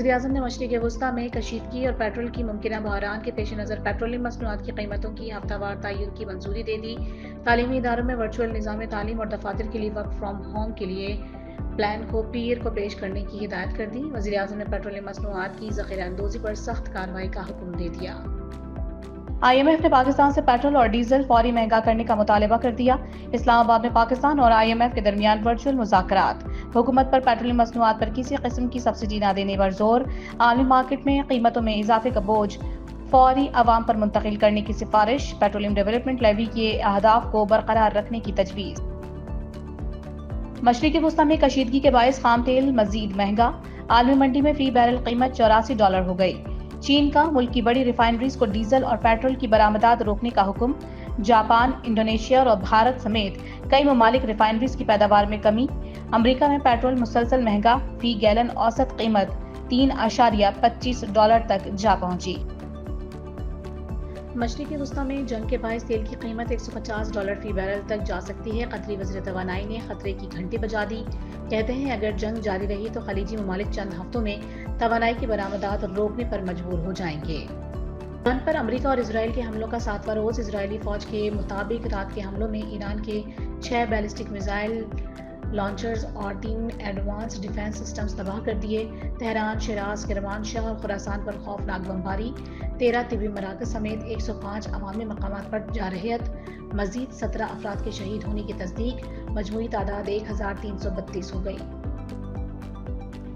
وزیراعظم نے مشرق وسطی میں کشیدگی اور پیٹرول کی ممکنہ بحران کے پیش نظر پیٹرولیم مصنوعات کی قیمتوں کی ہفتہ وار تعین کی منظوری دے دی۔ تعلیمی اداروں میں ورچوئل نظام تعلیم اور دفاتر کے لیے ورک فرام ہوم کے لیے پلان کو پیر کو پیش کرنے کی ہدایت کر دی۔ وزیراعظم نے پیٹرولیم مصنوعات کی ذخیرہ اندوزی پر سخت کارروائی کا حکم دے دیا۔ IMF نے پاکستان سے پیٹرول اور ڈیزل فوری مہنگا کرنے کا مطالبہ کر دیا۔ اسلام آباد میں پاکستان اور IMF کے درمیان ورچوئل مذاکرات۔ حکومت پر پیٹرولیم مصنوعات پر کسی قسم کی سبسڈی نہ دینے پر زور۔ عالمی مارکیٹ میں قیمتوں میں اضافے کا بوجھ فوری عوام پر منتقل کرنے کی سفارش۔ پیٹرولیم ڈیولپمنٹ لیوی کے اہداف کو برقرار رکھنے کی تجویز۔ مشرق وسطی میں کشیدگی کے باعث خام تیل مزید مہنگا۔ عالمی منڈی میں فی بیرل قیمت $84 ہو گئی۔ چین کا ملک کی بڑی ریفائنریز کو ڈیزل اور پیٹرول کی برآمدات روکنے کا حکم۔ جاپان، انڈونیشیا اور بھارت سمیت کئی ممالک ریفائنریز کی پیداوار میں کمی۔ امریکہ میں پیٹرول مسلسل مہنگا، فی گیلن اوسط قیمت $3.25 تک جا پہنچی۔ مشرق وسطی میں جنگ کے باعث تیل کی قیمت $150 فی بیرل تک جا سکتی ہے۔ قطری وزیر توانائی نے خطرے کی گھنٹی بجا دی۔ کہتے ہیں اگر جنگ جاری رہی تو خلیجی ممالک چند ہفتوں میں توانائی کی برآمدات روکنے پر مجبور ہو جائیں گے۔ ایران پر امریکہ اور اسرائیل کے حملوں کا 7واں روز۔ اسرائیلی فوج کے مطابق رات کے حملوں میں ایران کے 6 بیلسٹک میزائل لانچرز اور 3 ایڈوانس ڈیفنس سسٹمز تباہ کر دیے۔ تہران، شیراز، کرمانشاہ اور خراسان پر خوفناک بمباری۔ 13 طبی مراکز سمیت 105 عوامی مقامات پر جارحیت۔ مزید 17 افراد کے شہید ہونے کی تصدیق۔ مجموعی تعداد 1332 ہو گئی۔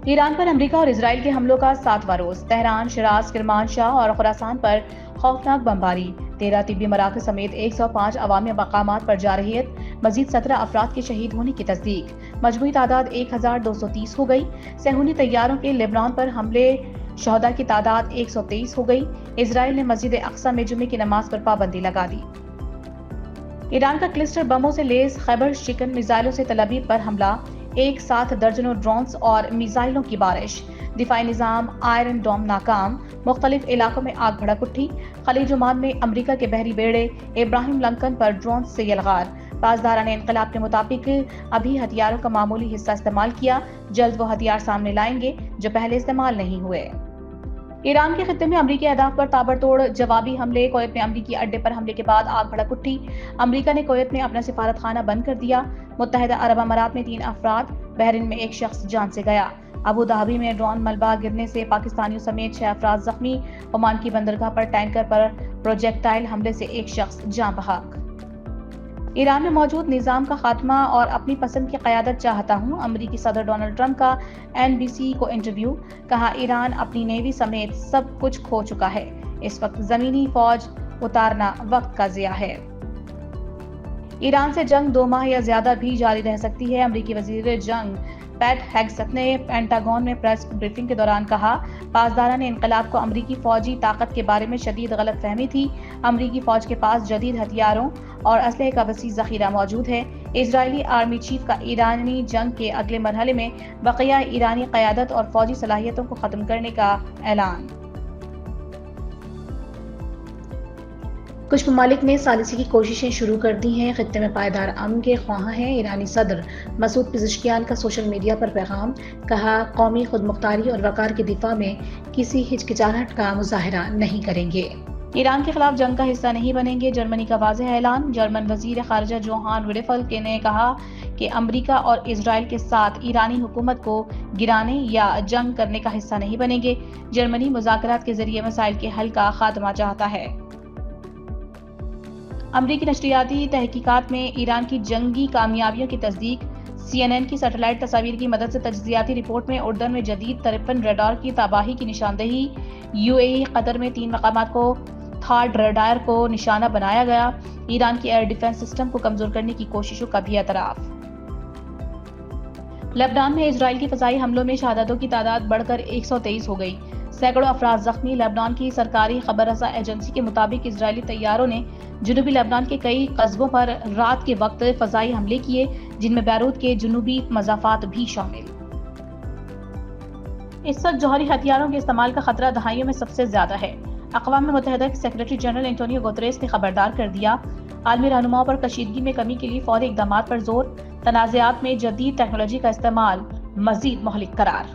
ایران پر امریکہ اور اسرائیل کے حملوں کا 7واں روز۔ تہران، شیراز، کرمانشاہ اور خراسان پر خوفناک بمباری۔ 13 طبی مراکز سمیت 105 عوامی مقامات پر جارحیت۔ مزید 17 افراد کے شہید ہونے کی تصدیق۔ مجموعی تعداد 1230 ہو گئی۔ صہیونی طیاروں کے لبنان پر حملے، شہداء کی تعداد 123 ہو گئی۔ اسرائیل نے مسجد اقصی میں جمعے کی نماز پر پابندی لگا دی۔ ایران کا کلسٹر بموں سے لیس خیبر شکن میزائلوں سے تل ابیب پر حملہ۔ ایک ساتھ درجنوں ڈرونز اور میزائلوں کی بارش۔ دفاعی نظام آئرن ڈوم ناکام۔ مختلف علاقوں میں آگ بھڑک اٹھی۔ خلیج عمان میں امریکہ کے بحری بیڑے ابراہیم لنکن پر ڈرونز سے یلغار۔ پاسداران انقلاب کے مطابق ابھی ہتھیاروں کا معمولی حصہ استعمال کیا، جلد وہ ہتھیار سامنے لائیں گے جو پہلے استعمال نہیں ہوئے۔ ایران کے خطے میں امریکی اہداف پر تابڑتوڑ جوابی حملے۔ کویت میں امریکی اڈے پر حملے کے بعد آگ بھڑک اٹھی۔ امریکہ نے کویت میں اپنا سفارت خانہ بند کر دیا۔ متحدہ عرب امارات میں 3 افراد، بحرین میں 1 شخص جان سے گیا۔ ابو ظہبی میں ڈرون ملبہ گرنے سے پاکستانیوں سمیت 6 افراد زخمی۔ عمان کی بندرگاہ پر ٹینکر پر پروجیکٹائل حملے سے 1 شخص جاں بحق۔ ایران میں موجود نظام کا خاتمہ اور اپنی پسند کی قیادت چاہتا ہوں۔ امریکی صدر ڈونلڈ ٹرمپ کا NBC کو انٹرویو۔ کہا ایران اپنی نیوی سمیت سب کچھ کھو چکا ہے، اس وقت زمینی فوج اتارنا وقت کا ضیاع ہے۔ ایران سے جنگ 2 ماہ یا زیادہ بھی جاری رہ سکتی ہے۔ امریکی وزیر جنگ پیٹ ہیگسیت نے پینٹاگون میں پریس بریفنگ کے دوران کہا، پاسداران انقلاب کو امریکی فوجی طاقت کے بارے میں شدید غلط فہمی تھی۔ امریکی فوج کے پاس جدید ہتھیاروں اور اسلحے کا وسیع ذخیرہ موجود ہے۔ اسرائیلی آرمی چیف کا ایرانی جنگ کے اگلے مرحلے میں بقیہ ایرانی قیادت اور فوجی صلاحیتوں کو ختم کرنے کا اعلان۔ کچھ ممالک نے ثالثی کی کوششیں شروع کر دی ہیں۔ خطے میں پائیدار امن کے خواہاں ہیں۔ ایرانی صدر مسعود پزشکیان کا سوشل میڈیا پر پیغام۔ کہا قومی خود مختاری اور وقار کے دفاع میں کسی ہچکچاہٹ کا مظاہرہ نہیں کریں گے۔ ایران کے خلاف جنگ کا حصہ نہیں بنیں گے، جرمنی کا واضح اعلان۔ جرمن وزیر خارجہ جوہان وڈیفل نے کہا کہ امریکہ اور اسرائیل کے ساتھ ایرانی حکومت کو گرانے یا جنگ کرنے کا حصہ نہیں بنیں گے۔ جرمنی مذاکرات کے ذریعے مسائل کے حل کا خاتمہ چاہتا ہے۔ امریکی نشریاتی تحقیقات میں ایران کی جنگی کامیابیوں کی تصدیق۔ CNN کی سیٹلائٹ تصاویر کی مدد سے تجزیاتی رپورٹ میں اردن میں جدید 53 ریڈار کی تباہی کی نشاندہی۔ UAE قطر میں 3 مقامات کو تھاڈ ریڈار کو نشانہ بنایا گیا۔ ایران کی ایئر ڈیفنس سسٹم کو کمزور کرنے کی کوششوں کا بھی اعتراف۔ لبنان میں اسرائیل کی فضائی حملوں میں شہادتوں کی تعداد بڑھ کر 123 ہو گئی۔ سینکڑوں افراد زخمی۔ لبنان کی سرکاری خبر رساں ایجنسی کے مطابق اسرائیلی طیاروں نے جنوبی لبنان کے کئی قصبوں پر رات کے وقت فضائی حملے کیے، جن میں بیروت کے جنوبی مضافات بھی شامل۔ اس وقت جوہری ہتھیاروں کے استعمال کا خطرہ دہائیوں میں سب سے زیادہ ہے۔ اقوام متحدہ کے سیکریٹری جنرل انٹونیو گوتریس نے خبردار کر دیا، عالمی رہنماؤں پر کشیدگی میں کمی کے لیے فوری اقدامات پر زور، تنازعات میں جدید ٹیکنالوجی کا استعمال مزید مہلک قرار۔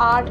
8